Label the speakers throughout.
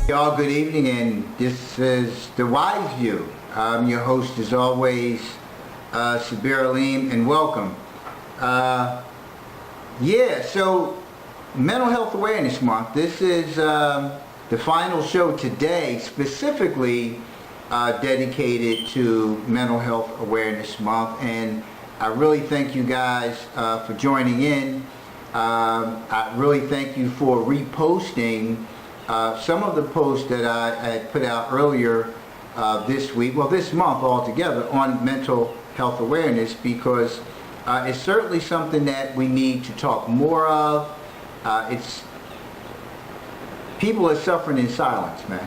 Speaker 1: Y'all, good evening, and this is The Wise View. I'm your host, as always, Sabir Aleem, and welcome. So Mental Health Awareness Month. This is the final show today, specifically dedicated to Mental Health Awareness Month, and I really thank you guys for joining in. I really thank you for reposting some of the posts that I had put out earlier this week, well, this month altogether, on mental health awareness, because it's certainly something that we need to talk more of. People are suffering in silence, man.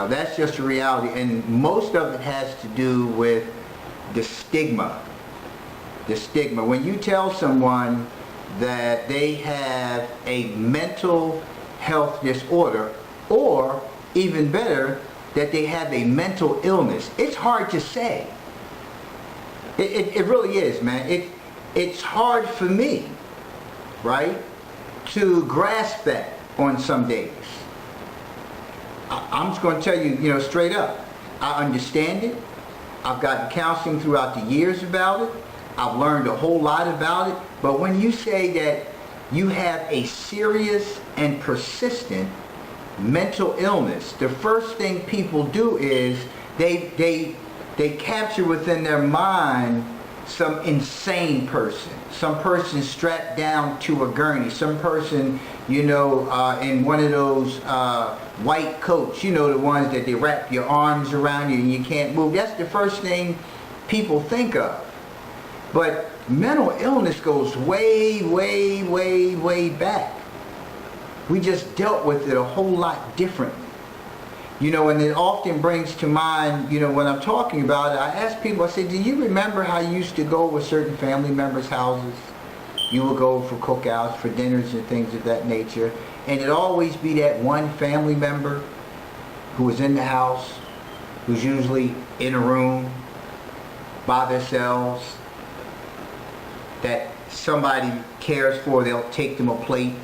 Speaker 1: That's just a reality, and most of it has to do with the stigma. The stigma. When you tell someone that they have a mental health disorder, or even better, that they have a mental illness, it's hard to say. It really is, man. It's hard for me, right, to grasp that on some days. I'm just going to tell you, straight up, I understand it. I've gotten counseling throughout the years about it. I've learned a whole lot about it. But when you say that you have a serious and persistent mental illness, the first thing people do is they capture within their mind some insane person, some person strapped down to a gurney, some person, in one of those white coats, the ones that they wrap your arms around you and you can't move. That's the first thing people think of. But mental illness goes way, way, way, way back. We just dealt with it a whole lot differently. And it often brings to mind, when I'm talking about it, I ask people, I say, do you remember how you used to go with certain family members' houses? You would go for cookouts, for dinners and things of that nature, and it'd always be that one family member who was in the house, who's usually in a room by themselves, that somebody cares for. They'll take them a plate.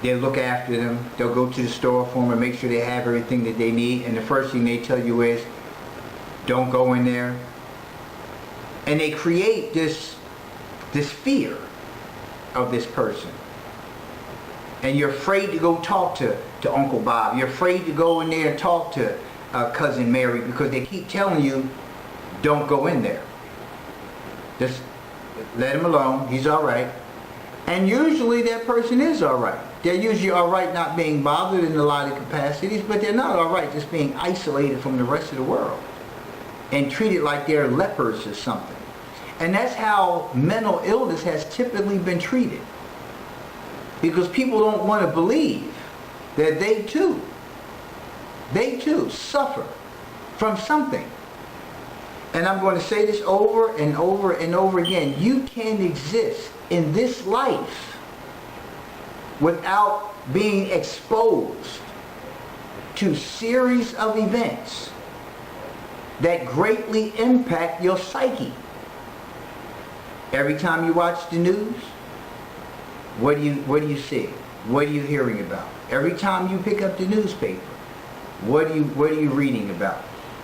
Speaker 1: They'll look after them. They'll go to the store for them and make sure they have everything that they need. And the first thing they tell you is, don't go in there. And they create this fear of this person. And you're afraid to go talk to Uncle Bob. You're afraid to go in there and talk to Cousin Mary, because they keep telling you, don't go in there. Just let him alone. He's all right. And usually that person is all right. They're usually all right not being bothered in a lot of capacities, but they're not all right just being isolated from the rest of the world and treated like they're lepers or something. And that's how mental illness has typically been treated, because people don't want to believe that they too suffer from something. And I'm going to say this over and over and over again. You can't exist in this life without being exposed to series of events that greatly impact your psyche. Every time you watch the news, what do you see? What are you hearing about? Every time you pick up the newspaper, what are you reading about?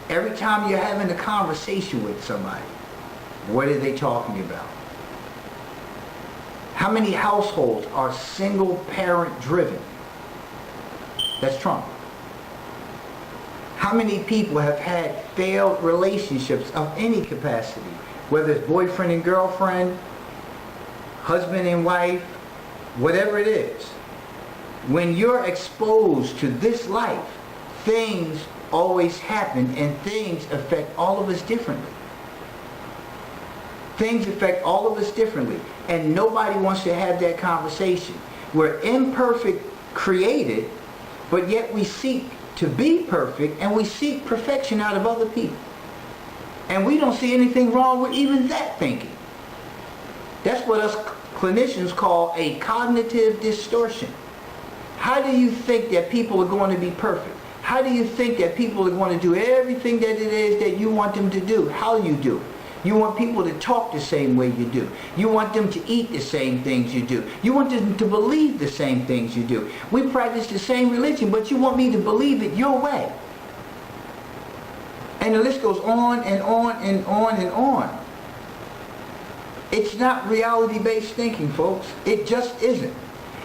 Speaker 1: Every time you're having a conversation with somebody, what are they talking about? How many households are single parent driven? That's Trump. How many people have had failed relationships of any capacity? Whether it's boyfriend and girlfriend, husband and wife, whatever it is. When you're exposed to this life, things always happen, and things affect all of us differently. Things affect all of us differently, and nobody wants to have that conversation. We're imperfect created, but yet we seek to be perfect, and we seek perfection out of other people. And we don't see anything wrong with even that thinking. That's what us clinicians call a cognitive distortion. How do you think that people are going to be perfect? How do you think that people are going to do everything that it is that you want them to do? How you do it? You want people to talk the same way you do. You want them to eat the same things you do. You want them to believe the same things you do. We practice the same religion, but you want me to believe it your way. And the list goes on and on and on and on. It's not reality-based thinking, folks. It just isn't.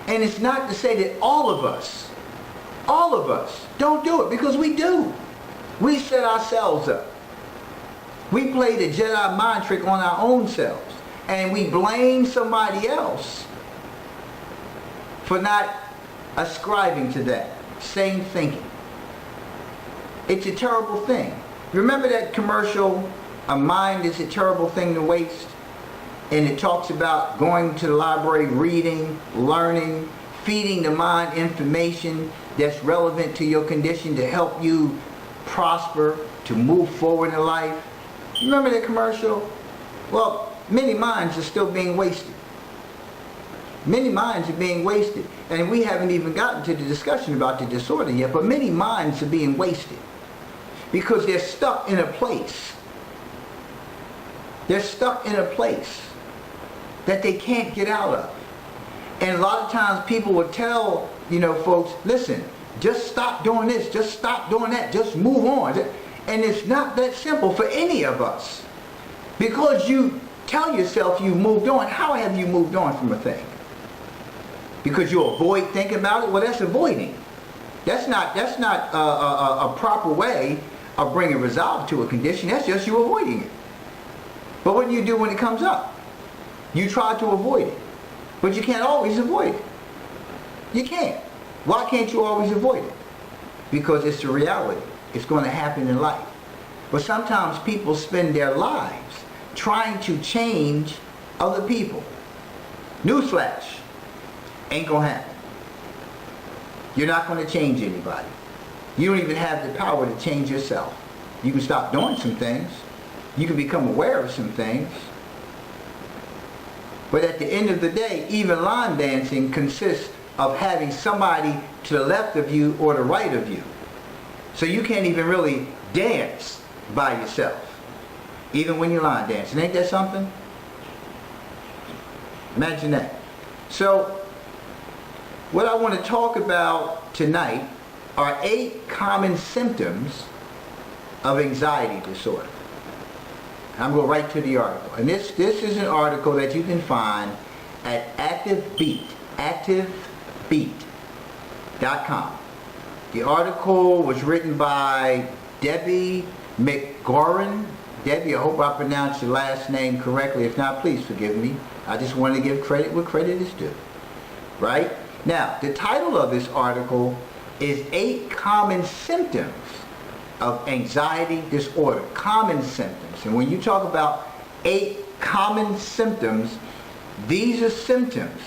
Speaker 1: And it's not to say that all of us don't do it, because we do. We set ourselves up. We play the Jedi mind trick on our own selves, and we blame somebody else for not ascribing to that same thinking. It's a terrible thing. Remember that commercial, "A mind is a terrible thing to waste"? And it talks about going to the library, reading, learning, feeding the mind information that's relevant to your condition to help you prosper, to move forward in life. Remember that commercial? Well, many minds are still being wasted. Many minds are being wasted. And we haven't even gotten to the discussion about the disorder yet, but many minds are being wasted because they're stuck in a place. They're stuck in a place that they can't get out of. And a lot of times people will tell, folks, listen, just stop doing this, just stop doing that, just move on. And it's not that simple for any of us. Because you tell yourself you moved on. How have you moved on from a thing? Because you avoid thinking about it? Well, that's avoiding. That's not a proper way of bringing resolve to a condition. That's just you avoiding it. But what do you do when it comes up? You try to avoid it. But you can't always avoid it. You can't. Why can't you always avoid it? Because it's the reality. It's going to happen in life. But sometimes people spend their lives trying to change other people. Newsflash. Ain't going to happen. You're not going to change anybody. You don't even have the power to change yourself. You can stop doing some things. You can become aware of some things. But at the end of the day, even line dancing consists of having somebody to the left of you or the right of you. So you can't even really dance by yourself, even when you're line dancing. Ain't that something? Imagine that. So what I want to talk about tonight are 8 common symptoms of anxiety disorder. I'm going right to the article. And this is an article that you can find at activebeat.com. The article was written by Debbie McGauran. Debbie, I hope I pronounced your last name correctly. If not, please forgive me. I just wanted to give credit where credit is due. Right? Now, the title of this article is 8 Common Symptoms of Anxiety Disorder. Common symptoms. And when you talk about 8 common symptoms, these are symptoms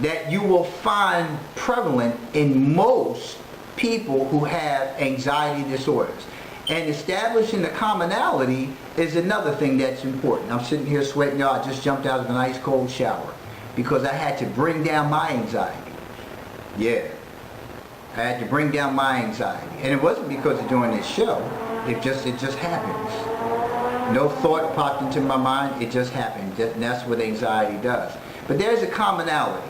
Speaker 1: that you will find prevalent in most people who have anxiety disorders. And establishing the commonality is another thing that's important. I'm sitting here sweating, y'all. I just jumped out of an ice cold shower because I had to bring down my anxiety. Yeah. I had to bring down my anxiety. And it wasn't because of doing this show. It just happens. No thought popped into my mind. It just happened. And that's what anxiety does. But there's a commonality.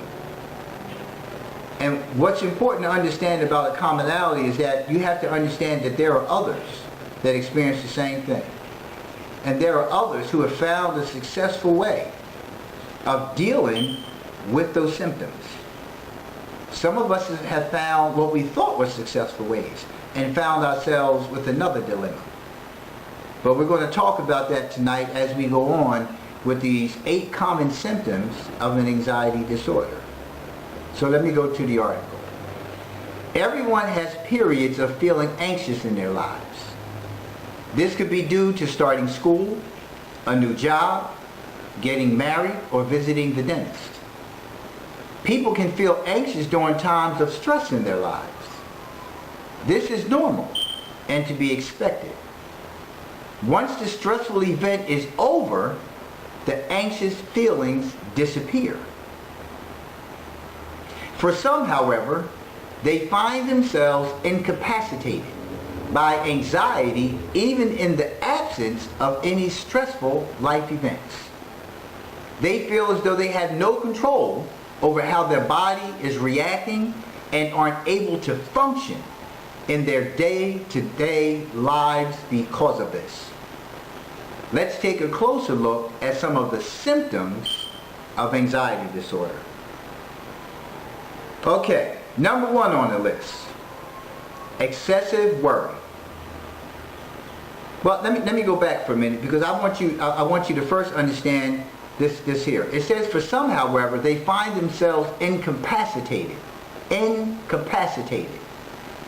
Speaker 1: And what's important to understand about a commonality is that you have to understand that there are others that experience the same thing. And there are others who have found a successful way of dealing with those symptoms. Some of us have found what we thought were successful ways and found ourselves with another dilemma. But we're going to talk about that tonight as we go on with these 8 common symptoms of an anxiety disorder. So let me go to the article. Everyone has periods of feeling anxious in their lives. This could be due to starting school, a new job, getting married, or visiting the dentist. People can feel anxious during times of stress in their lives. This is normal and to be expected. Once the stressful event is over, the anxious feelings disappear. For some, however, they find themselves incapacitated by anxiety even in the absence of any stressful life events. They feel as though they have no control over how their body is reacting and aren't able to function in their day-to-day lives because of this. Let's take a closer look at some of the symptoms of anxiety disorder. Okay, number 1 on the list, excessive worry. Well, let me go back for a minute because I want you to first understand this here. It says, for some, however, they find themselves incapacitated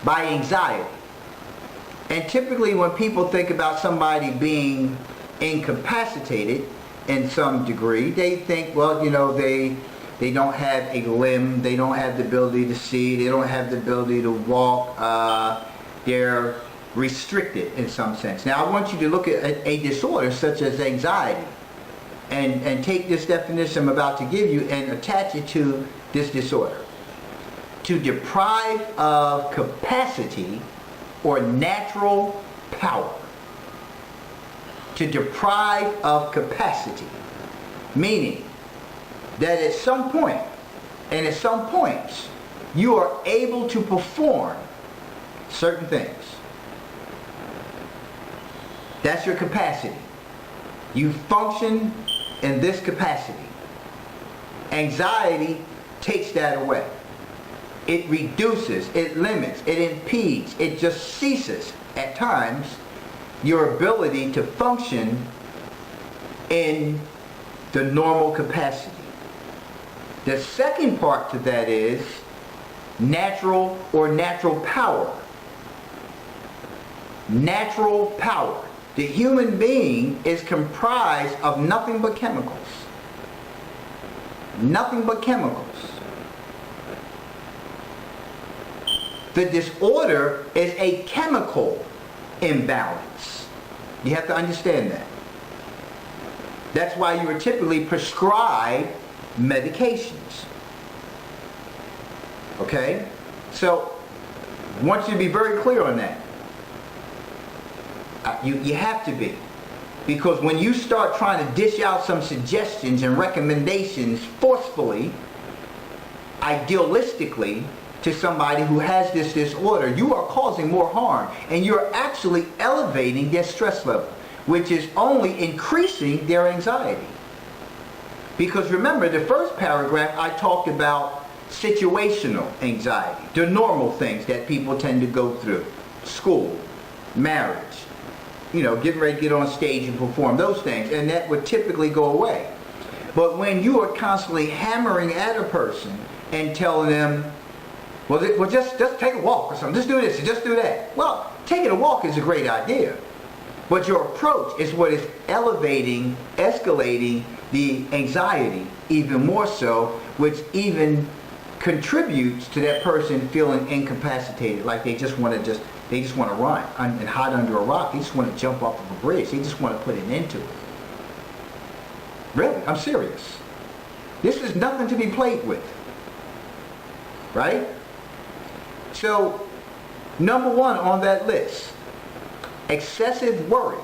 Speaker 1: by anxiety. And typically when people think about somebody being incapacitated in some degree, they think, well, you know, they don't have a limb, they don't have the ability to see, they don't have the ability to walk, they're restricted in some sense. Now I want you to look at a disorder such as anxiety and take this definition I'm about to give you and attach it to this disorder. To deprive of capacity or natural power. To deprive of capacity. Meaning that at some point, and at some points, you are able to perform certain things. That's your capacity. You function in this capacity. Anxiety takes that away. It reduces, it limits, it impedes, it just ceases at times your ability to function in the normal capacity. The second part to that is natural power. Natural power. The human being is comprised of nothing but chemicals. Nothing but chemicals. The disorder is a chemical imbalance. You have to understand that. That's why you are typically prescribed medications. Okay? So, I want you to be very clear on that. You have to be. Because when you start trying to dish out some suggestions and recommendations forcefully, idealistically, to somebody who has this disorder, you are causing more harm. And you're actually elevating their stress level, which is only increasing their anxiety. Because remember, the first paragraph I talked about situational anxiety, the normal things that people tend to go through. School, marriage, you know, getting ready to get on stage and perform, those things, and that would typically go away. But when you are constantly hammering at a person and telling them, well, just take a walk or something, just do this, just do that. Well, taking a walk is a great idea. But your approach is what is elevating, escalating the anxiety even more so, which even contributes to that person feeling incapacitated, like they just want to run and hide under a rock. They just want to jump off of a bridge. They just want to put an end to it. Really, I'm serious. This is nothing to be played with. Right? So, number 1 on that list, excessive worry.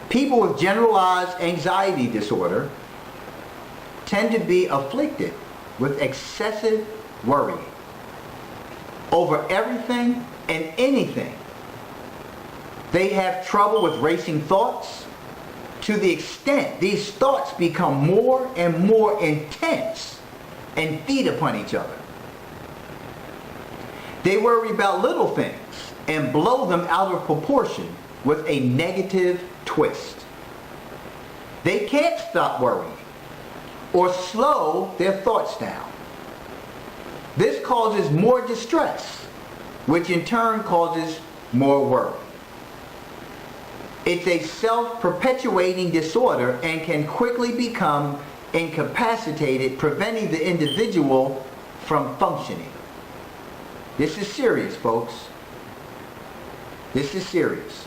Speaker 1: People with generalized anxiety disorder tend to be afflicted with excessive worry over everything and anything. They have trouble with racing thoughts to the extent these thoughts become more and more intense and feed upon each other. They worry about little things and blow them out of proportion with a negative twist. They can't stop worrying or slow their thoughts down. This causes more distress, which in turn causes more worry. It's a self-perpetuating disorder and can quickly become incapacitated, preventing the individual from functioning. This is serious, folks. This is serious.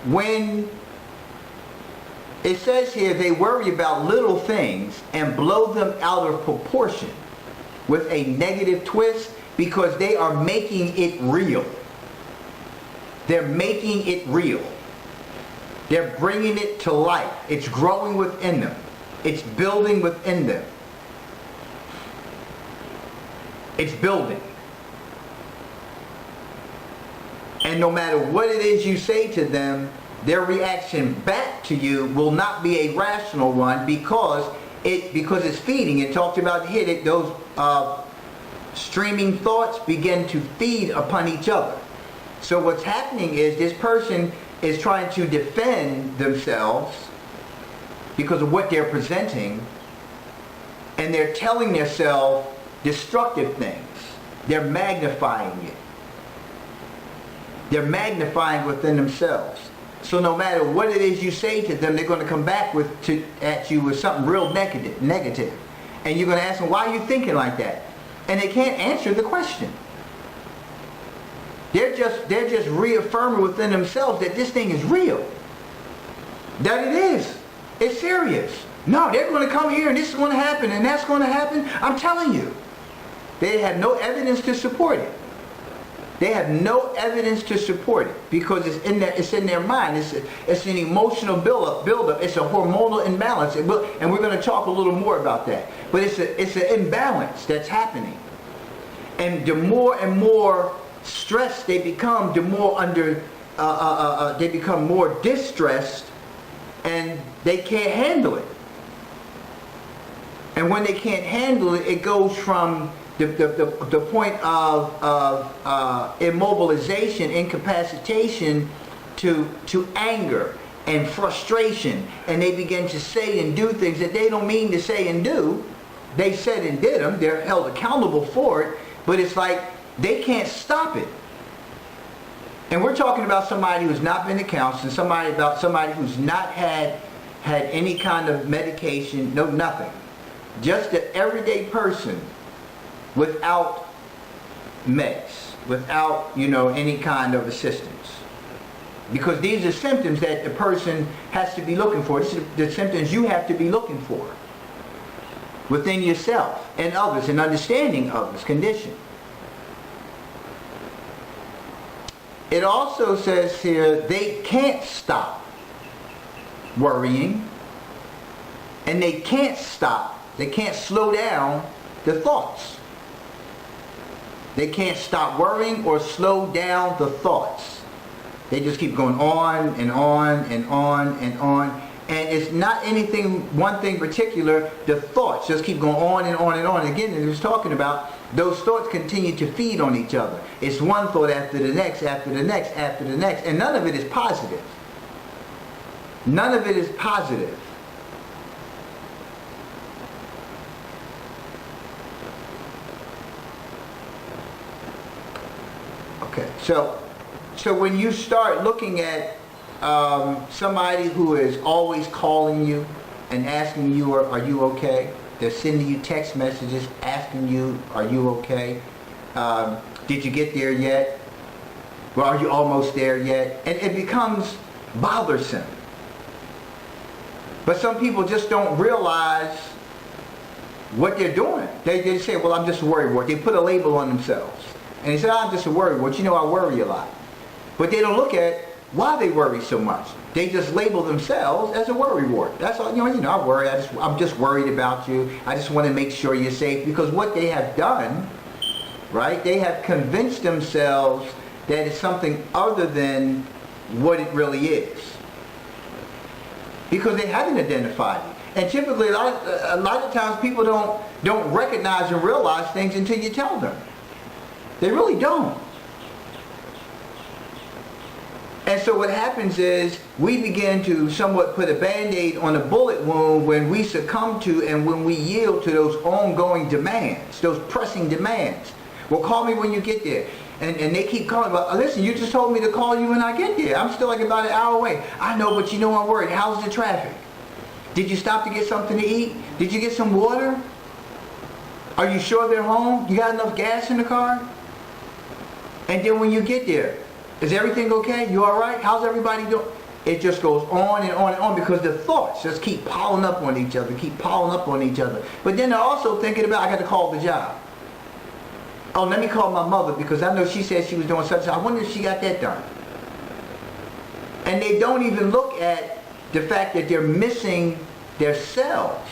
Speaker 1: When it says here they worry about little things and blow them out of proportion with a negative twist, because they are making it real. They're making it real. They're bringing it to life. It's growing within them. It's building within them. It's building. And no matter what it is you say to them, their reaction back to you will not be a rational one, because it's feeding. It talked about here that those streaming thoughts begin to feed upon each other. So what's happening is this person is trying to defend themselves because of what they're presenting, and they're telling themselves destructive things. They're magnifying it. They're magnifying within themselves. So no matter what it is you say to them, they're going to come back at you with something real negative. And you're going to ask them, why are you thinking like that? And they can't answer the question. They're just reaffirming within themselves that this thing is real. That it is. It's serious. No, they're going to come here and this is going to happen and that's going to happen. I'm telling you. They have no evidence to support it. They have no evidence to support it because it's in their mind. It's an emotional buildup. It's a hormonal imbalance, and we're going to talk a little more about that. But it's an imbalance that's happening, and the more and more stressed they become, the more they become more distressed, and they can't handle it. And when they can't handle it, it goes from the point of immobilization, incapacitation, to anger and frustration, and they begin to say and do things that they don't mean to say and do. They said and did them. They're held accountable for it, but it's like they can't stop it. And we're talking about somebody who's not been to counseling, somebody who's not had any kind of medication, no nothing. Just an everyday person without meds, without, any kind of assistance. Because these are symptoms that the person has to be looking for. These are the symptoms you have to be looking for within yourself and others, and understanding others' condition. It also says here they can't stop worrying, and they can't slow down the thoughts. They can't stop worrying or slow down the thoughts. They just keep going on and on and on and on. And it's not one thing particular. The thoughts just keep going on and on and on. And again, it was talking about those thoughts continue to feed on each other. It's one thought after the next, after the next, after the next. And none of it is positive. None of it is positive. Okay, so when you start looking at somebody who is always calling you and asking you, are you okay? They're sending you text messages asking you, are you okay? Did you get there yet? Well, are you almost there yet? And it becomes bothersome. But some people just don't realize what they're doing. They say, well, I'm just a worrywart. They put a label on themselves. And they say, I'm just a worrywart. I worry a lot. But they don't look at why they worry so much. They just label themselves as a worrywart. That's all. I worry. I'm just worried about you. I just want to make sure you're safe. Because what they have done, right? They have convinced themselves that it's something other than what it really is. Because they haven't identified it. And typically, a lot of times people don't recognize and realize things until you tell them. They really don't. And so what happens is we begin to somewhat put a Band-Aid on a bullet wound when we succumb to and when we yield to those ongoing demands, those pressing demands. Well, call me when you get there. And they keep calling, but listen, you just told me to call you when I get there. I'm still like about an hour away. I know, but you know I'm worried. How's the traffic? Did you stop to get something to eat? Did you get some water? Are you sure they're home? You got enough gas in the car? And then when you get there, is everything okay? You all right? How's everybody doing? It just goes on and on and on because the thoughts just keep piling up on each other, But then they're also thinking about, I got to call the job. Oh, let me call my mother because I know she said she was doing such. I wonder if she got that done. And they don't even look at the fact that they're missing their selves.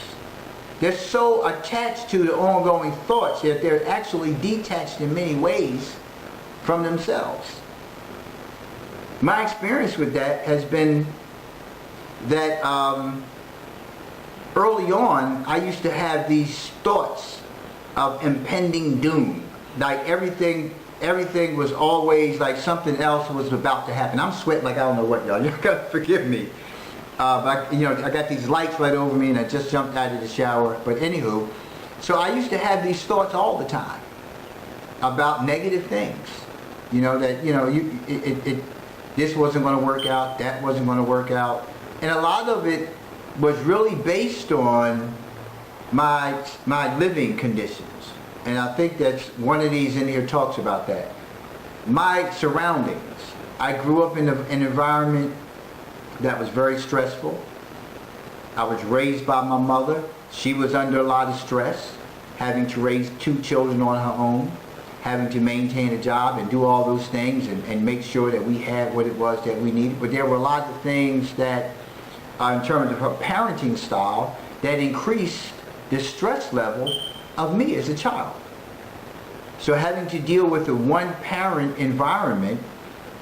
Speaker 1: They're so attached to the ongoing thoughts that they're actually detached in many ways from themselves. My experience with that has been that early on I used to have these thoughts of impending doom. Like everything was always like something else was about to happen. I'm sweating like I don't know what, y'all. You gotta forgive me. But I got these lights right over me and I just jumped out of the shower. But anywho, so I used to have these thoughts all the time about negative things. This wasn't going to work out, that wasn't going to work out. And a lot of it was really based on my living conditions. And I think that's one of these in here talks about that. My surroundings. I grew up in an environment that was very stressful. I was raised by my mother. She was under a lot of stress, having to raise 2 children on her own, having to maintain a job and do all those things and make sure that we had what it was that we needed. But there were a lot of things that, in terms of her parenting style, that increased the stress level of me as a child. So having to deal with a one-parent environment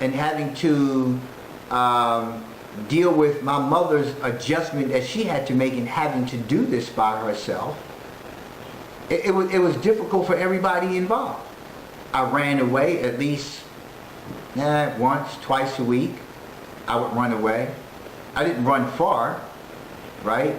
Speaker 1: and having to deal with my mother's adjustment that she had to make in having to do this by herself, it was difficult for everybody involved. I ran away at least once, twice a week. I would run away. I didn't run far, right?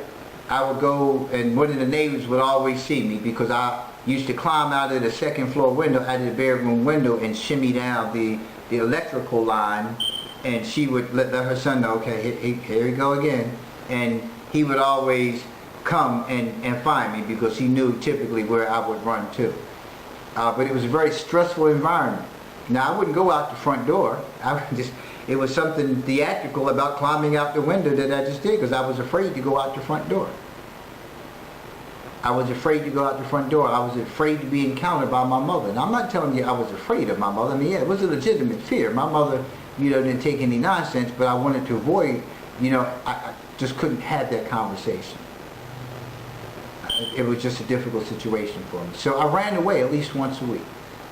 Speaker 1: I would go, and one of the neighbors would always see me because I used to climb out of the second floor window, out of the bedroom window, and shimmy down the electrical line, and she would let her son know, okay, here we go again. And he would always come and find me because he knew typically where I would run to. But it was a very stressful environment. Now, I wouldn't go out the front door. It was something theatrical about climbing out the window that I just did because I was afraid to go out the front door. I was afraid to go out the front door. I was afraid to be encountered by my mother. Now, I'm not telling you I was afraid of my mother. I mean, yeah, it was a legitimate fear. My mother, didn't take any nonsense, but I wanted to avoid, I just couldn't have that conversation. It was just a difficult situation for me. So I ran away at least once a week.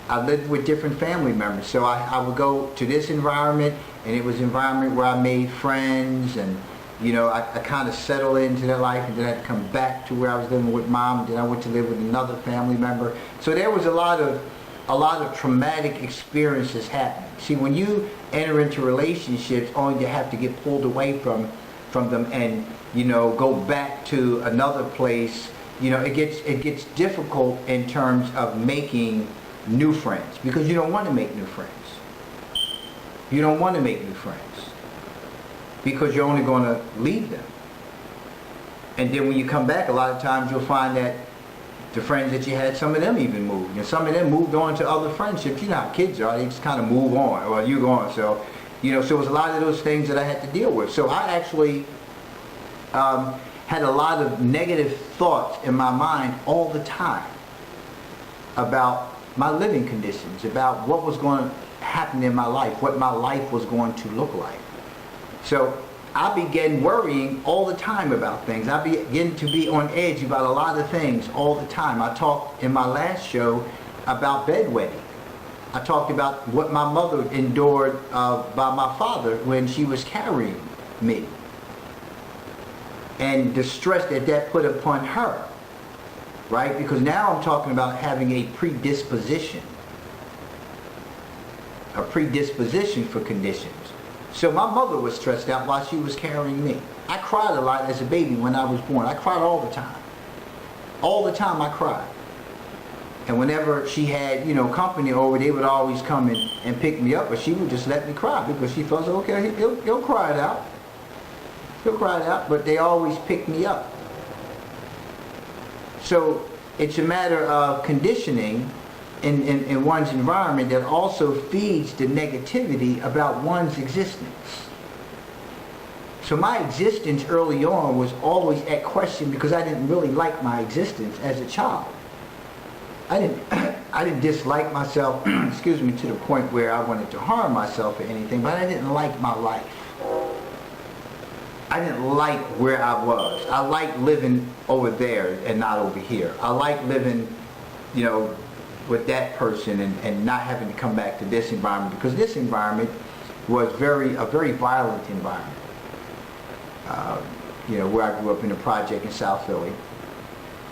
Speaker 1: I lived with different family members. So I would go to this environment, and it was an environment where I made friends, and I kind of settled into their life, and then I had to come back to where I was living with mom, and then I went to live with another family member. So there was a lot of traumatic experiences happening. See, when you enter into relationships, only to have to get pulled away from them and go back to another place, it gets difficult in terms of making new friends because you don't want to make new friends. You don't want to make new friends because you're only going to leave them. And then when you come back, a lot of times you'll find that the friends that you had, some of them even moved. And some of them moved on to other friendships. You know how kids are. They just kind of move on. Or you go on. So, so it was a lot of those things that I had to deal with. So I actually had a lot of negative thoughts in my mind all the time about my living conditions, about what was going to happen in my life, what my life was going to look like. So I began worrying all the time about things. I began to be on edge about a lot of things all the time. I talked in my last show about bedwetting. I talked about what my mother endured by my father when she was carrying me. and the stress that that put upon her, right? Because now I'm talking about having a predisposition for conditions. So my mother was stressed out while she was carrying me. I cried a lot as a baby when I was born. I cried all the time. All the time I cried. And whenever she had, company over, they would always come and pick me up, but she would just let me cry because she felt, okay, he'll cry it out. He'll cry it out, but they always pick me up. So it's a matter of conditioning in one's environment that also feeds the negativity about one's existence. So my existence early on was always at question because I didn't really like my existence as a child. I didn't dislike myself, excuse me, to the point where I wanted to harm myself or anything, but I didn't like my life. I didn't like where I was. I liked living over there and not over here. I liked living, with that person and not having to come back to this environment, because this environment was a very violent environment. Where I grew up in a project in South Philly.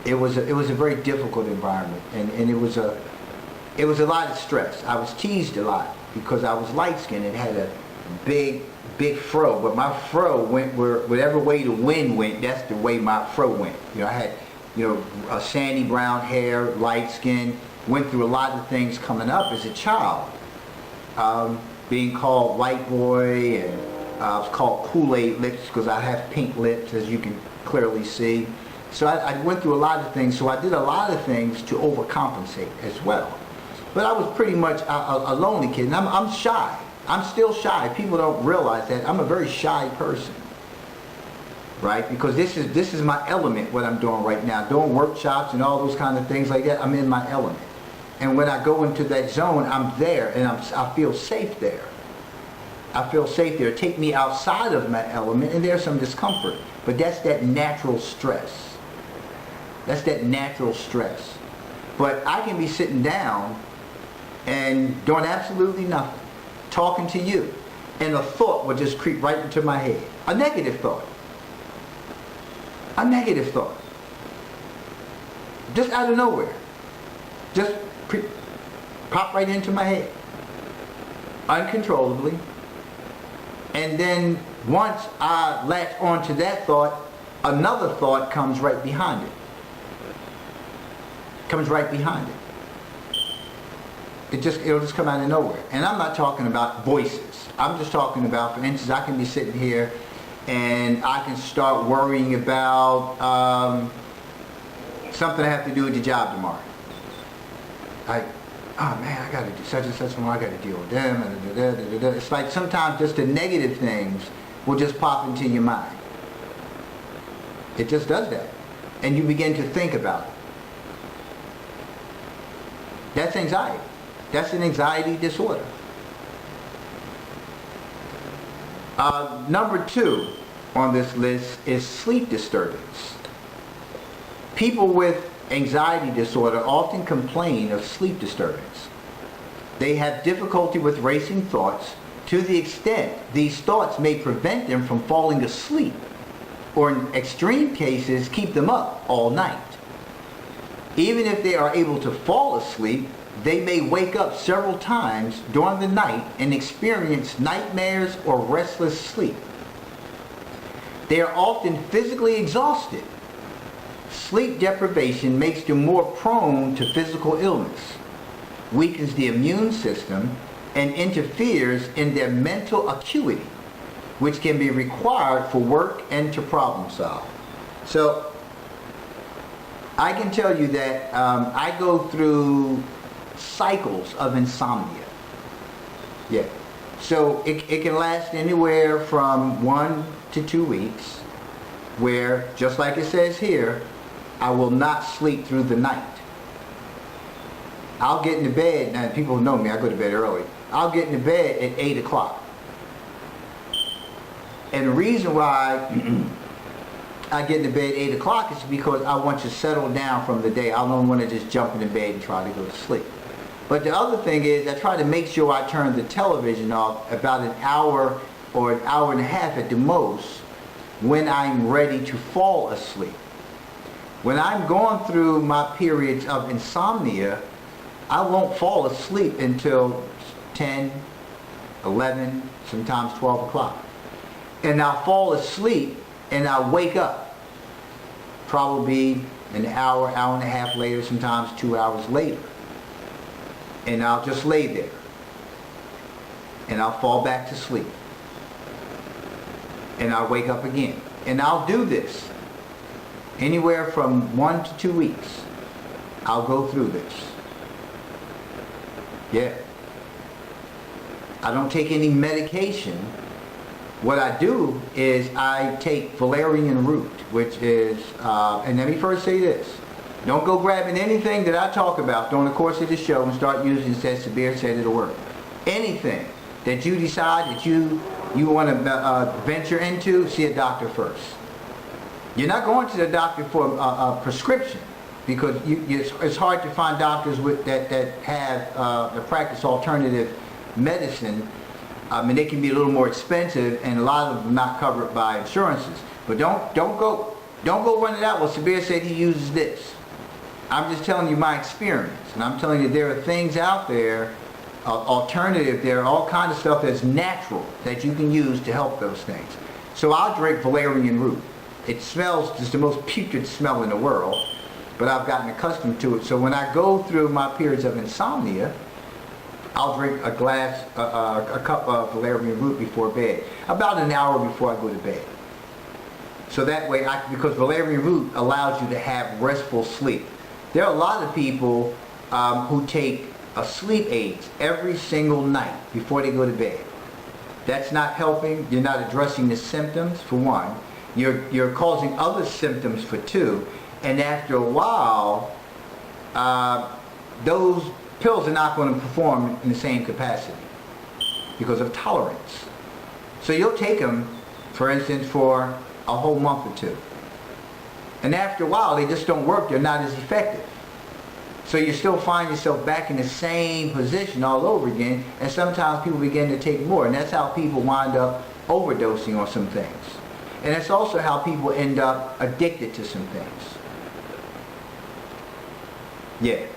Speaker 1: It was a very difficult environment, and it was a lot of stress. I was teased a lot because I was light-skinned and had a big fro, but my fro went whatever way the wind went, that's the way my fro went. I had a sandy brown hair, light skin, went through a lot of things coming up as a child, being called white boy, and I was called Kool-Aid lips because I have pink lips, as you can clearly see. So I went through a lot of things, so I did a lot of things to overcompensate as well. But I was pretty much a lonely kid, and I'm shy. I'm still shy. People don't realize that. I'm a very shy person, right? Because this is my element, what I'm doing right now. Doing workshops and all those kind of things like that, I'm in my element. And when I go into that zone, I'm there, and I feel safe there. I feel safe there. Take me outside of my element, and there's some discomfort. But that's that natural stress. That's that natural stress. But I can be sitting down and doing absolutely nothing, talking to you, and a thought will just creep right into my head. A negative thought. A negative thought. Just out of nowhere. Just pop right into my head. Uncontrollably. And then once I latch onto that thought, another thought comes right behind it. Comes right behind it. It'll just come out of nowhere. And I'm not talking about voices. I'm just talking about, for instance, I can be sitting here and I can start worrying about something I have to do with the job tomorrow. Like, oh man, I got to do such and such tomorrow. I got to deal with them. It's like sometimes just the negative things will just pop into your mind. It just does that. And you begin to think about it. That's anxiety. That's an anxiety disorder. Number 2 on this list is sleep disturbance. People with anxiety disorder often complain of sleep disturbance. They have difficulty with racing thoughts to the extent these thoughts may prevent them from falling asleep, or in extreme cases keep them up all night. Even if they are able to fall asleep, they may wake up several times during the night and experience nightmares or restless sleep. They are often physically exhausted. Sleep deprivation makes them more prone to physical illness, weakens the immune system, and interferes in their mental acuity, which can be required for work and to problem solve. So I can tell you that I go through cycles of insomnia. Yeah. So it can last anywhere from 1 to 2 weeks, where, just like it says here, I will not sleep through the night. I'll get into bed, now people know me, I go to bed early. I'll get into bed at 8 o'clock. And the reason why I get into bed at 8 o'clock is because I want to settle down from the day. I don't want to just jump into bed and try to go to sleep. But the other thing is, I try to make sure I turn the television off about an hour or an hour and a half at the most when I'm ready to fall asleep. When I'm going through my periods of insomnia, I won't fall asleep until 10, 11, sometimes 12 o'clock. And I'll fall asleep and I'll wake up probably an hour, hour and a half later, sometimes 2 hours later. And I'll just lay there. And I'll fall back to sleep. And I'll wake up again. And I'll do this anywhere from 1 to 2 weeks. I'll go through this. Yeah. I don't take any medication. What I do is I take valerian root, which is, and let me first say this. Don't go grabbing anything that I talk about during the course of the show and start using it as severe said it'll work. Anything that you decide that you want to venture into, see a doctor first. You're not going to the doctor for a prescription, because it's hard to find doctors that have that practice alternative medicine. And they can be a little more expensive, and a lot of them not covered by insurances. But don't go run it out. Well, Sabir said he uses this. I'm just telling you my experience, and I'm telling you there are things out there, alternative. There are all kinds of stuff that's natural that you can use to help those things. So I'll drink valerian root. It smells just the most putrid smell in the world, but I've gotten accustomed to it. So when I go through my periods of insomnia, I'll drink a cup of valerian root before bed, about an hour before I go to bed. So that way, because valerian root allows you to have restful sleep. There are a lot of people who take sleep aids every single night before they go to bed. That's not helping. You're not addressing the symptoms, for one. You're causing other symptoms, for two. And after a while, those pills are not going to perform in the same capacity because of tolerance. So you'll take them, for instance, for a whole month or two. And after a while, they just don't work. They're not as effective. So you still find yourself back in the same position all over again, and sometimes people begin to take more. And that's how people wind up overdosing on some things. And that's also how people end up addicted to some things. Yeah.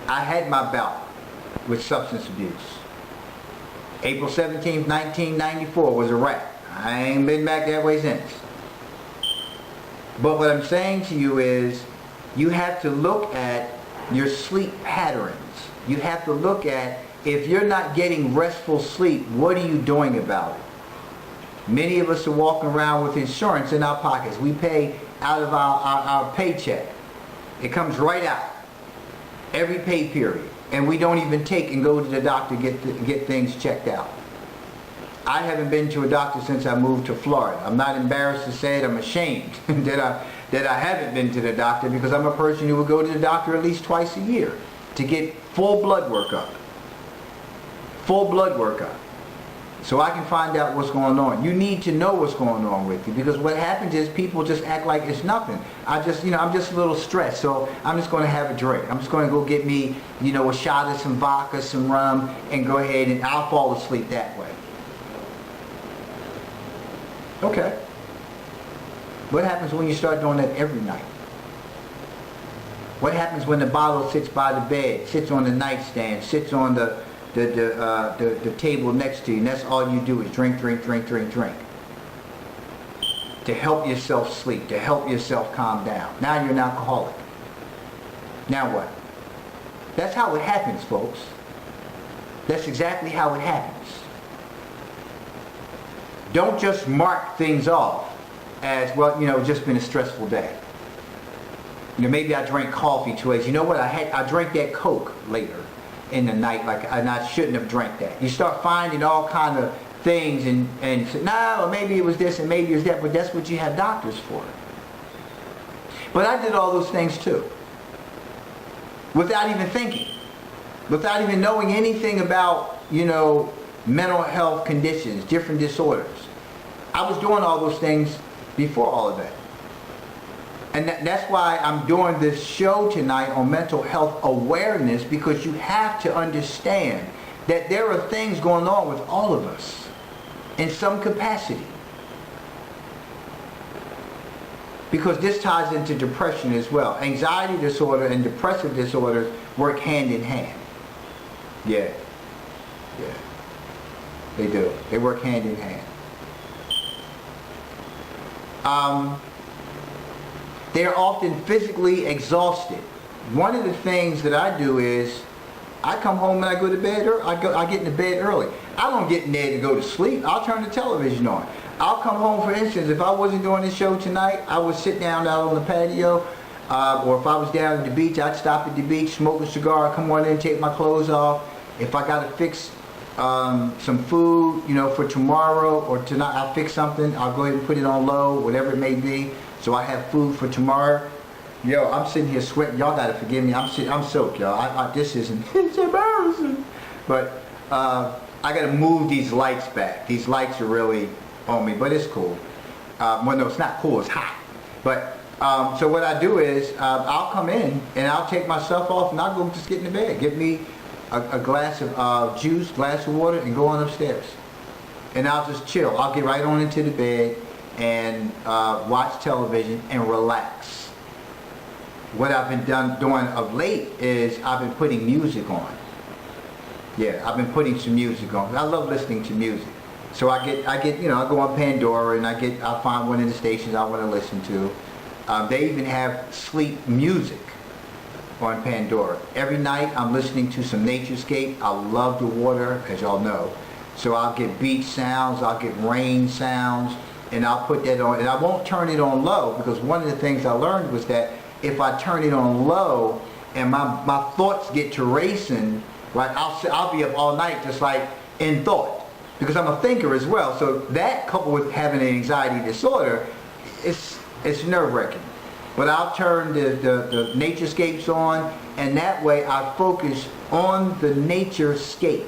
Speaker 1: I had my bout with substance abuse. April 17th, 1994 was a wrap. I ain't been back that way since. But what I'm saying to you is, you have to look at your sleep patterns. You have to look at, if you're not getting restful sleep, what are you doing about it? Many of us are walking around with insurance in our pockets. We pay out of our paycheck. It comes right out. Every pay period, and we don't even take and go to the doctor to get things checked out. I haven't been to a doctor since I moved to Florida. I'm not embarrassed to say it. I'm ashamed that I haven't been to the doctor, because I'm a person who would go to the doctor at least twice a year to get full blood workup. Full blood workup. So I can find out what's going on. You need to know what's going on with you, because what happens is people just act like it's nothing. I'm just a little stressed, so I'm just going to have a drink. I'm just going to go get me, a shot of some vodka, some rum, and go ahead and I'll fall asleep that way. Okay. What happens when you start doing that every night? What happens when the bottle sits by the bed, sits on the nightstand, sits on the table next to you, and that's all you do is drink, drink, drink, drink, drink. To help yourself sleep, to help yourself calm down. Now you're an alcoholic. Now what? That's how it happens, folks. That's exactly how it happens. Don't just mark things off as, well, just been a stressful day. Maybe I drank coffee 2 days. You know what? I drank that Coke later in the night, and I shouldn't have drank that. You start finding all kind of things and say, no, maybe it was this and maybe it was that, but that's what you have doctors for. But I did all those things too, without even thinking, without even knowing anything about, mental health conditions, different disorders. I was doing all those things before all of that. And that's why I'm doing this show tonight on mental health awareness, because you have to understand that there are things going on with all of us in some capacity. because this ties into depression as well. Anxiety disorder and depressive disorders work hand in hand. Yeah. Yeah. They do. They work hand in hand. They're often physically exhausted. One of the things that I do is I come home and I go to bed early. I get into bed early. I don't get in there to go to sleep. I'll turn the television on. I'll come home, for instance, if I wasn't doing this show tonight, I would sit down out on the patio, or if I was down at the beach, I'd stop at the beach, smoke a cigar, come on in, take my clothes off. If I got to fix some food, for tomorrow or tonight, I'll fix something. I'll go ahead and put it on low, whatever it may be, so I have food for tomorrow. Yo, I'm sitting here sweating. Y'all gotta forgive me. I'm soaked, y'all. This isn't. It's embarrassing. But I gotta move these lights back. These lights are really on me, but it's cool. Well, no, it's not cool. It's hot. But so what I do is I'll come in and I'll take my stuff off and I'll go just get in the bed. Get me a glass of juice, glass of water, and go on upstairs. And I'll just chill. I'll get right on into the bed and watch television and relax. What I've been doing of late is I've been putting music on. Yeah, I've been putting some music on. I love listening to music. So I go on Pandora and I find one of the stations I want to listen to. They even have sleep music on Pandora. Every night I'm listening to some naturescape. I love the water, as y'all know. So I'll get beach sounds, I'll get rain sounds, and I'll put that on. And I won't turn it on low, because one of the things I learned was that if I turn it on low and my thoughts get to racing, right, I'll be up all night just like in thought, because I'm a thinker as well. So that, coupled with having an anxiety disorder, it's nerve-wracking. But I'll turn the naturescapes on, and that way I focus on the naturescape.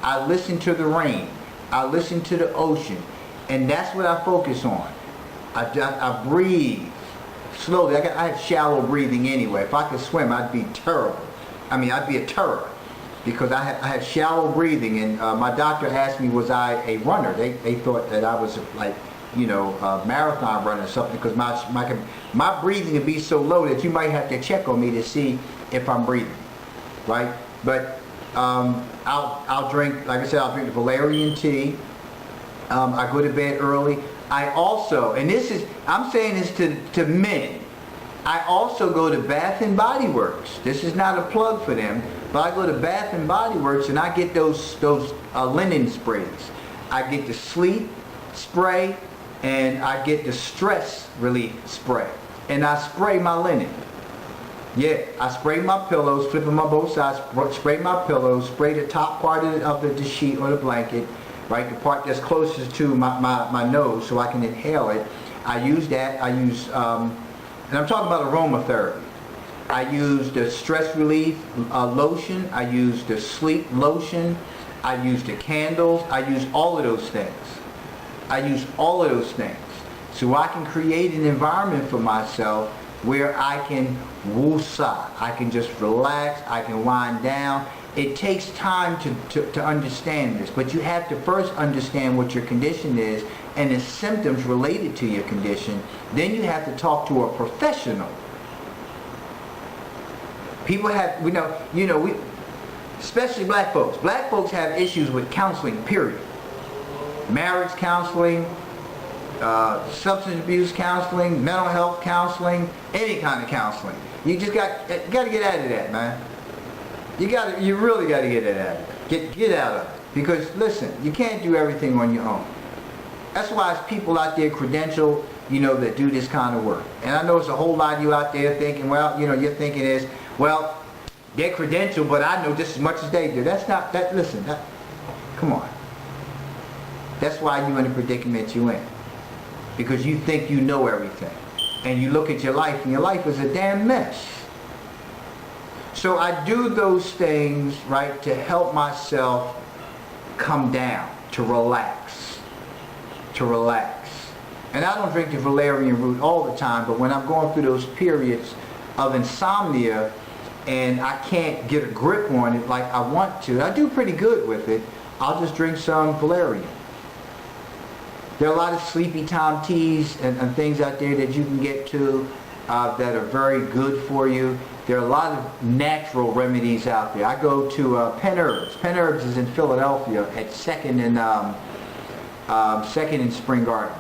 Speaker 1: I listen to the rain, I listen to the ocean, and that's what I focus on. I breathe slowly. I have shallow breathing anyway. If I could swim, I'd be terrible. I'd be a terror, because I have shallow breathing. And my doctor asked me, was I a runner? They thought that I was like, a marathon runner or something, because my breathing would be so low that you might have to check on me to see if I'm breathing, right? But I'll drink, like I said, I'll drink the valerian tea. I go to bed early. I also, and I'm saying this to men, I also go to Bath and Body Works. This is not a plug for them, but I go to Bath and Body Works and I get those linen sprays. I get the sleep spray and I get the stress relief spray. And I spray my linen. Yeah, I spray my pillows, flip them on both sides, spray my pillows, spray the top part of the sheet or the blanket, right, the part that's closest to my nose, so I can inhale it. I use that. I use, and I'm talking about aromatherapy. I use the stress relief lotion. I use the sleep lotion. I use the candles. I use all of those things. So I can create an environment for myself where I can woosah. I can just relax. I can wind down. It takes time to understand this, but you have to first understand what your condition is and the symptoms related to your condition. Then you have to talk to a professional. People have, especially black folks. Black folks have issues with counseling, period. Marriage counseling, substance abuse counseling, mental health counseling, any kind of counseling. You just got to get out of that, man. You really got to get it out of it. Get out of it. Because listen, you can't do everything on your own. That's why it's people out there credentialed, that do this kind of work. And I know it's a whole lot of you out there thinking, well, your thinking is, well, they're credentialed, but I know just as much as they do. Come on. That's why you're in the predicament you're in. Because you think you know everything. And you look at your life, and your life is a damn mess. So I do those things, right, to help myself come down, to relax. And I don't drink the valerian root all the time, but when I'm going through those periods of insomnia and I can't get a grip on it like I want to, I do pretty good with it, I'll just drink some valerian. There are a lot of sleepy time teas and things out there that you can get to that are very good for you. There are a lot of natural remedies out there. I go to Penn Herbs. Penn Herbs is in Philadelphia at 2nd and Spring Garden.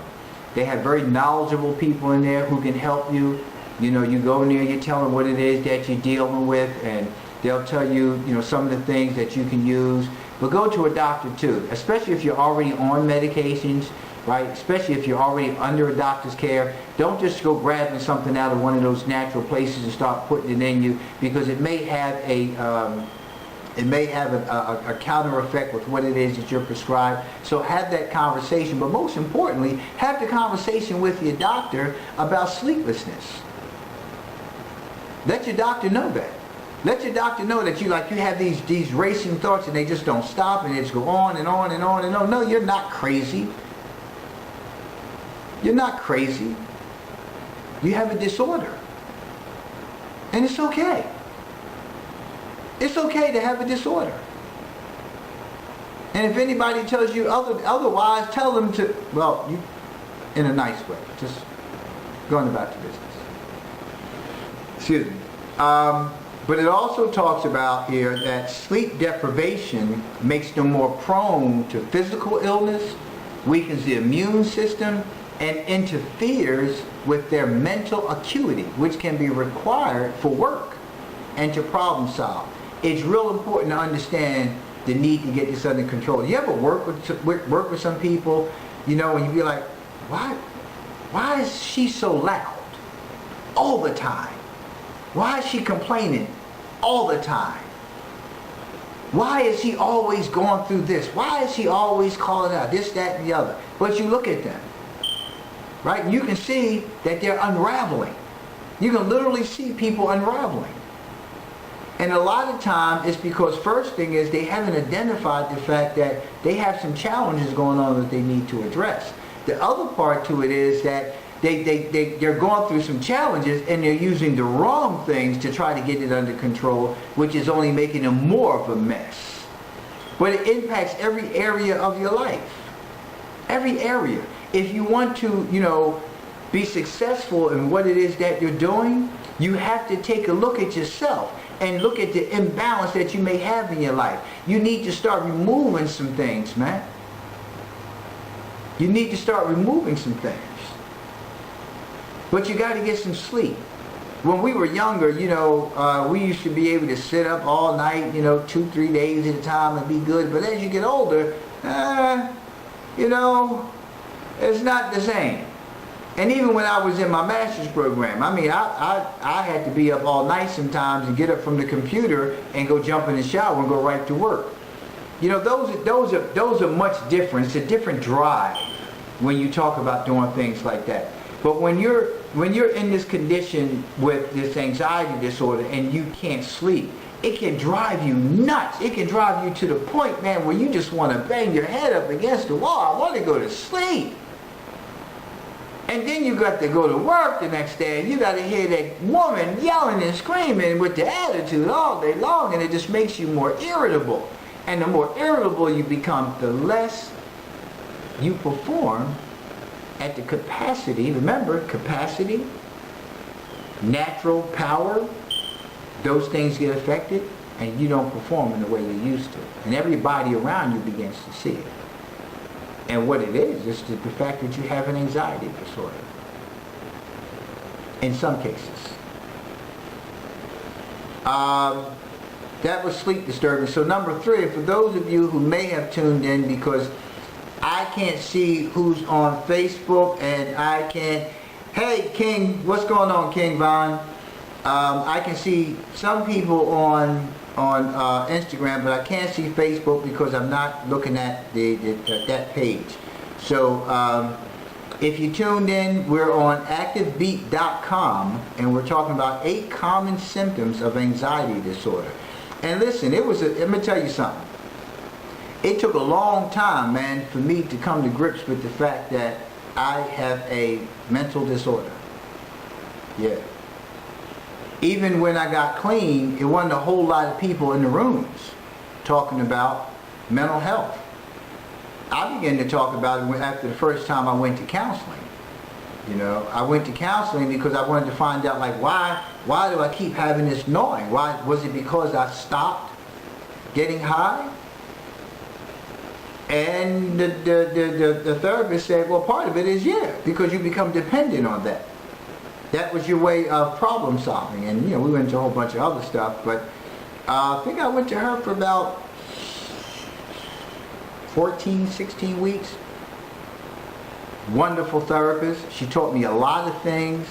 Speaker 1: They have very knowledgeable people in there who can help you. You know, you go in there, you tell them what it is that you're dealing with, and they'll tell you, you know, some of the things that you can use. But go to a doctor too, especially if you're already on medications, right? Especially if you're already under a doctor's care. Don't just go grabbing something out of one of those natural places and start putting it in you, because it may have a counter effect with what it is that you're prescribed. So have that conversation, but most importantly, have the conversation with your doctor about sleeplessness. Let your doctor know that. Let your doctor know that you have these racing thoughts and they just don't stop and they just go on and on and on and on. No, you're not crazy. You're not crazy. You have a disorder. And it's okay. It's okay to have a disorder. And if anybody tells you otherwise, tell them to, well, in a nice way. Just going about your business. Excuse me. But it also talks about here that sleep deprivation makes them more prone to physical illness, weakens the immune system, and interferes with their mental acuity, which can be required for work and to problem solve. It's real important to understand the need to get this under control. You ever work with some people, you know, and you be like, why is she so loud all the time? Why is she complaining all the time? Why is he always going through this? Why is he always calling out this, that, and the other? But you look at them, right? And you can see that they're unraveling. You can literally see people unraveling. And a lot of time it's because first thing is they haven't identified the fact that they have some challenges going on that they need to address. The other part to it is that they're going through some challenges and they're using the wrong things to try to get it under control, which is only making them more of a mess. But it impacts every area of your life. Every area. If you want to, you know, be successful in what it is that you're doing, you have to take a look at yourself and look at the imbalance that you may have in your life. You need to start removing some things, man. You need to start removing some things. But you got to get some sleep. When we were younger, you know, we used to be able to sit up all night, you know, 2-3 days at a time and be good. But as you get older, you know, it's not the same. And even when I was in my master's program, I mean, I had to be up all night sometimes and get up from the computer and go jump in the shower and go right to work. You know, those are much different. It's a different drive when you talk about doing things like that. But when you're in this condition with this anxiety disorder and you can't sleep, it can drive you nuts. It can drive you to the point, man, where you just want to bang your head up against the wall. I want to go to sleep. And then you got to go to work the next day and you got to hear that woman yelling and screaming with the attitude all day long, and it just makes you more irritable. And the more irritable you become, the less you perform at the capacity. Remember, capacity, natural power, those things get affected and you don't perform in the way you used to. And everybody around you begins to see it. And what it is the fact that you have an anxiety disorder. In some cases. That was sleep disturbance. So number 3, for those of you who may have tuned in because I can't see who's on Facebook and I can't... Hey, King, what's going on, King Von? I can see some people on Instagram, but I can't see Facebook because I'm not looking at that page. So if you tuned in, we're on activebeat.com and we're talking about 8 common symptoms of anxiety disorder. And listen, let me tell you something. It took a long time, man, for me to come to grips with the fact that I have a mental disorder. Yeah. Even when I got clean, it wasn't a whole lot of people in the rooms talking about mental health. I began to talk about it after the first time I went to counseling. You know, I went to counseling because I wanted to find out, like, why do I keep having this gnawing? Why was it because I stopped getting high? And the therapist said, well, part of it is, yeah, because you become dependent on that. That was your way of problem solving. And, you know, we went into a whole bunch of other stuff, but I think I went to her for about 14, 16 weeks. Wonderful therapist. She taught me a lot of things.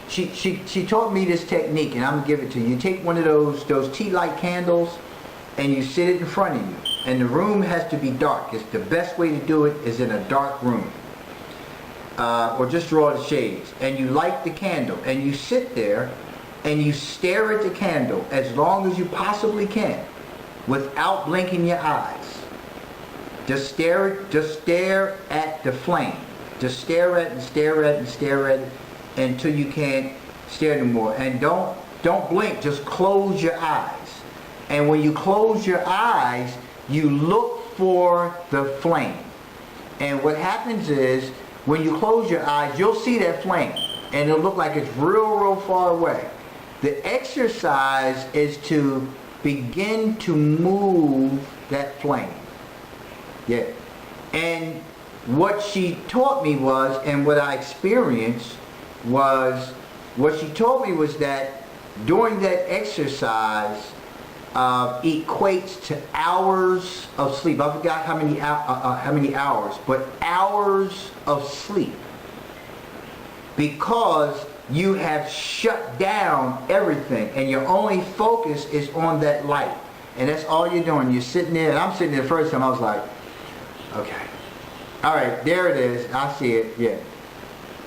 Speaker 1: She taught me this technique, and I'm going to give it to you. You take one of those tea light candles, and you sit it in front of you. And the room has to be dark. It's the best way to do it is in a dark room. Or just draw the shades. And you light the candle, and you sit there, and you stare at the candle as long as you possibly can, without blinking your eyes. Just stare at the flame. Just stare at it until you can't stare anymore. And don't blink, just close your eyes. And when you close your eyes, you look for the flame. And what happens is, when you close your eyes, you'll see that flame. And it'll look like it's real far away. The exercise is to begin to move that flame. Yeah. And what she taught me was, and what I experienced was, what she told me was that during that exercise equates to hours of sleep. I forgot how many hours, but hours of sleep. Because you have shut down everything and your only focus is on that light. And that's all you're doing. You're sitting there, and I'm sitting there the first time, I was like, okay. All right, there it is. I see it, yeah.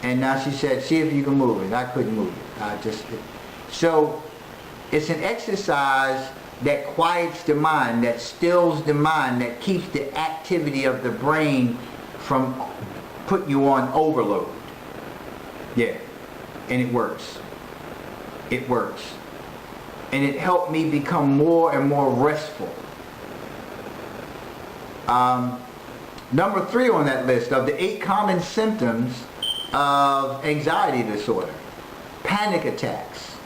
Speaker 1: And now she said, see if you can move it. I couldn't move it. So it's an exercise that quiets the mind, that stills the mind, that keeps the activity of the brain from putting you on overload. Yeah. And it works. It works. And it helped me become more and more restful. Number 3 on that list of the 8 common symptoms of anxiety disorder: panic attacks.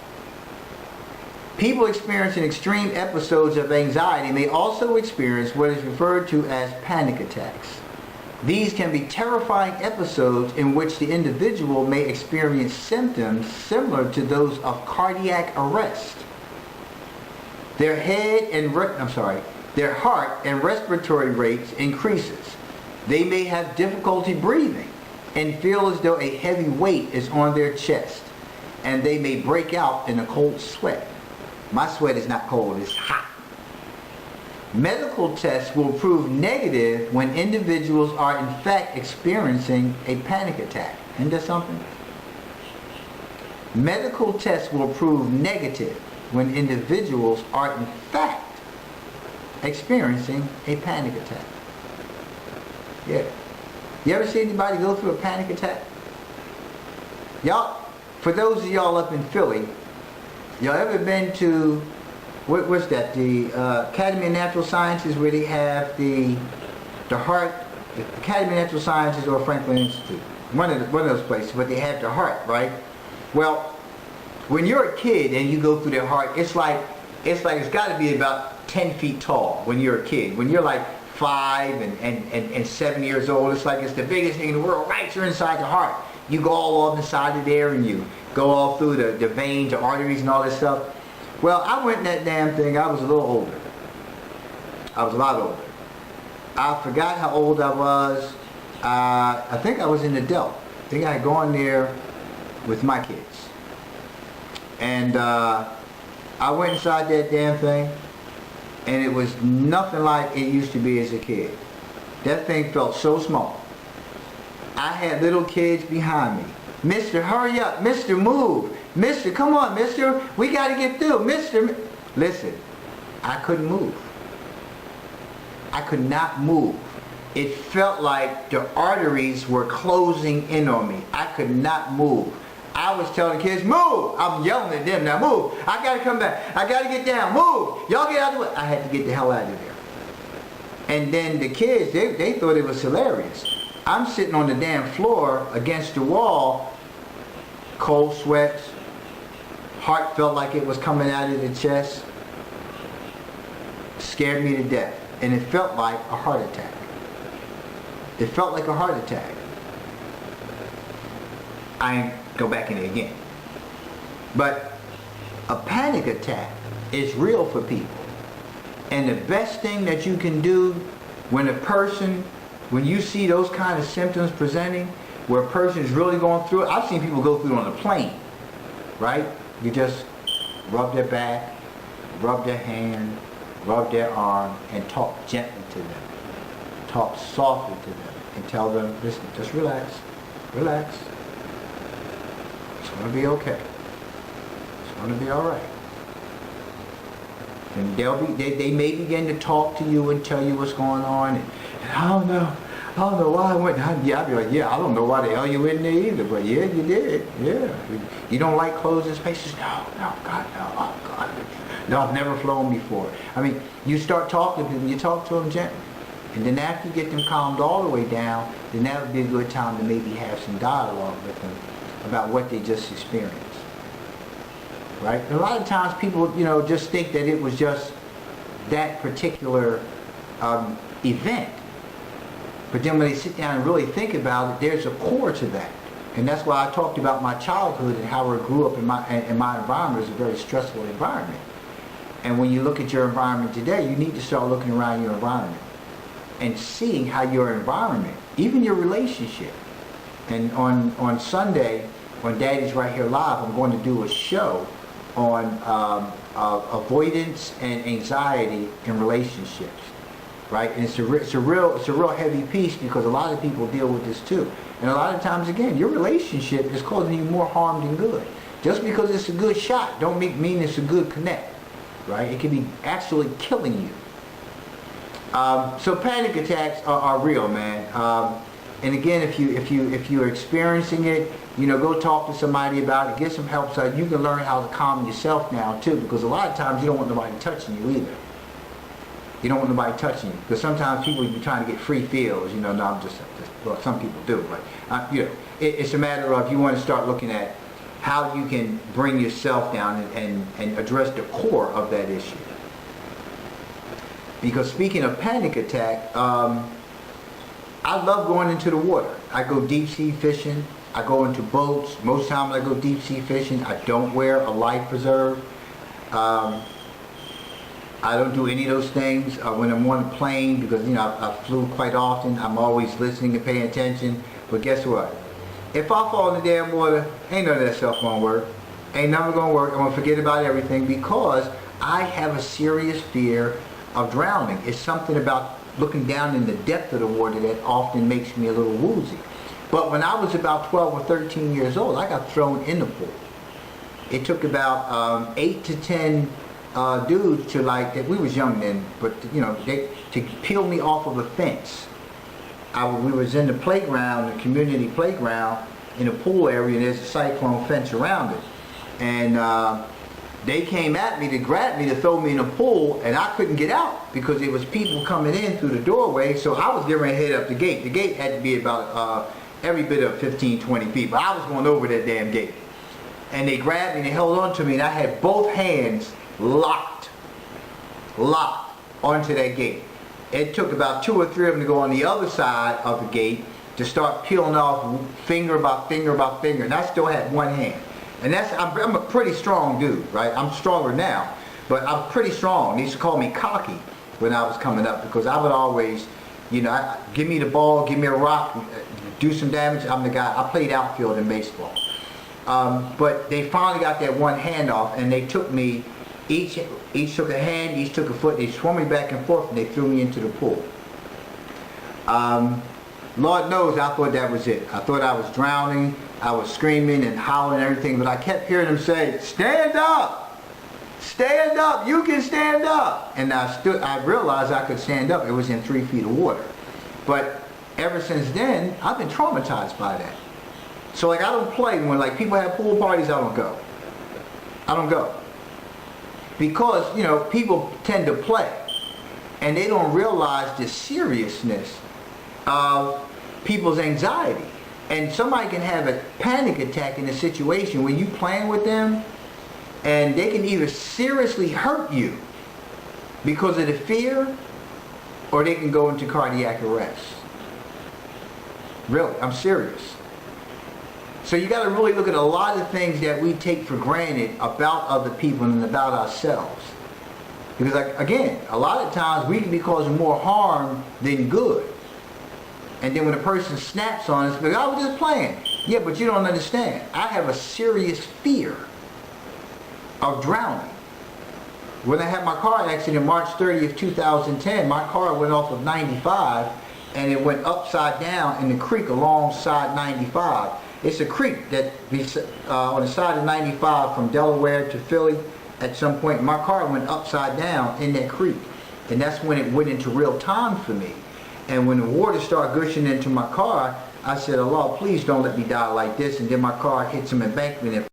Speaker 1: People experiencing extreme episodes of anxiety may also experience what is referred to as panic attacks. These can be terrifying episodes in which the individual may experience symptoms similar to those of cardiac arrest. Their heart and respiratory rates increases. They may have difficulty breathing and feel as though a heavy weight is on their chest, and they may break out in a cold sweat. My sweat is not cold, it's hot. Medical tests will prove negative when individuals are in fact experiencing a panic attack. Isn't that something? Medical tests will prove negative when individuals are in fact experiencing a panic attack. Yeah. You ever see anybody go through a panic attack? Y'all, for those of y'all up in Philly, y'all ever been to, what was that, the Academy of Natural Sciences, where they have the heart, the Academy of Natural Sciences or Franklin Institute? One of those places, but they have the heart, right? Well, when you're a kid and you go through their heart, it's got to be about 10 feet tall when you're a kid. When you're like 5 and 7 years old, it's like it's the biggest thing in the world. Right, you're inside the heart. You go all inside of there, and you go all through the veins, the arteries, and all this stuff. Well, I went in that damn thing. I was a little older. I was a lot older. I forgot how old I was. I think I was in the Delta. I think I had gone there with my kids. And I went inside that damn thing, and it was nothing like it used to be as a kid. That thing felt so small. I had little kids behind me. Mister, hurry up. Mister, move. Mister, come on, mister. We got to get through. Mister. Listen, I couldn't move. I could not move. It felt like the arteries were closing in on me. I could not move. I was telling kids, move. I'm yelling at them, now move. I got to come back. I got to get down. Move. Y'all get out of the way. I had to get the hell out of there. And then the kids, they thought it was hilarious. I'm sitting on the damn floor against the wall, cold sweats, heart felt like it was coming out of the chest, scared me to death. And it felt like a heart attack. It felt like a heart attack. I ain't go back in it again. But a panic attack is real for people. And the best thing that you can do when you see those kind of symptoms presenting, where a person is really going through it, I've seen people go through it on a plane, right? You just rub their back, rub their hand, rub their arm, and talk gently to them. Talk softly to them and tell them, listen, just relax, relax. It's going to be okay. It's going to be all right. And they may begin to talk to you and tell you what's going on. And I don't know why I went. I'd be like, yeah, I don't know why the hell you went there either. But yeah, you did. Yeah. You don't like closing spaces? No, God, no. Oh, God. No, I've never flown before. I mean, you start talking to them, you talk to them gently. And then after you get them calmed all the way down, then that would be a good time to maybe have some dialogue with them about what they just experienced. Right? And a lot of times people, just think that it was just that particular event. But then when they sit down and really think about it, there's a core to that. And that's why I talked about my childhood and how I grew up in my environment. It was a very stressful environment. And when you look at your environment today, you need to start looking around your environment and seeing how your environment, even your relationship. And on Sunday, on Daddy's Right Here Live, I'm going to do a show on avoidance and anxiety in relationships, right? And it's a real heavy piece, because a lot of people deal with this too. And a lot of times, again, your relationship is causing you more harm than good. Just because it's a good shot don't mean it's a good connect, right? It can be actually killing you. So panic attacks are real, man. And again, if you're experiencing it, go talk to somebody about it, get some help so you can learn how to calm yourself down too, because a lot of times you don't want nobody touching you either. You don't want nobody touching you, because sometimes people be trying to get free feels, no, I'm just well, some people do, but it's a matter of, you want to start looking at how you can bring yourself down and address the core of that issue. Because speaking of panic attack, I love going into the water. I go deep sea fishing. I go into boats. Most times I go deep sea fishing. I don't wear a life preserve. I don't do any of those things when I'm on a plane, because I flew quite often. I'm always listening and paying attention. But guess what? If I fall in the damn water, ain't none of that stuff gonna work. Ain't nothing gonna work. I'm gonna forget about everything, because I have a serious fear of drowning. It's something about looking down in the depth of the water that often makes me a little woozy. But when I was about 12 or 13 years old, I got thrown in the pool. It took about 8 to 10 dudes to we was young then, but to peel me off of a fence. We was in the playground, the community playground, in a pool area, and there's a cyclone fence around it. And they came at me to grab me to throw me in the pool, and I couldn't get out because there was people coming in through the doorway. So I was getting ready to head up the gate. The gate had to be about every bit of 15, 20 feet, but I was going over that damn gate. And they grabbed me and they held on to me, and I had both hands locked onto that gate. It took about 2 or 3 of them to go on the other side of the gate to start peeling off finger by finger by finger, and I still had one hand. And I'm a pretty strong dude, right? I'm stronger now, but I'm pretty strong. They used to call me cocky when I was coming up, because I would always, give me the ball, give me a rock, do some damage. I'm the guy. I played outfield in baseball. But they finally got that one hand off, and they took me, each took a hand, each took a foot, they swung me back and forth, and they threw me into the pool. Lord knows I thought that was it. I thought I was drowning. I was screaming and howling and everything, but I kept hearing them say, "Stand up! Stand up! You can stand up!" And I realized I could stand up. It was in 3 feet of water. But ever since then, I've been traumatized by that. So I don't play when people have pool parties. I don't go. I don't go. Because, people tend to play. And they don't realize the seriousness of people's anxiety. And somebody can have a panic attack in a situation when you playing with them, and they can either seriously hurt you because of the fear, or they can go into cardiac arrest. Really, I'm serious. So you got to really look at a lot of things that we take for granted about other people and about ourselves. Because, like, again, a lot of times we can be causing more harm than good. And then when a person snaps on us, like, I was just playing. Yeah, but you don't understand. I have a serious fear of drowning. When I had my car accident March 30th, 2010, my car went off of 95 and it went upside down in the creek alongside 95. It's a creek that on the side of 95 from Delaware to Philly. At some point, my car went upside down in that creek. And that's when it went into real time for me. And when the water started gushing into my car, I said, Allah, please don't let me die like this. And then my car hit some embankment.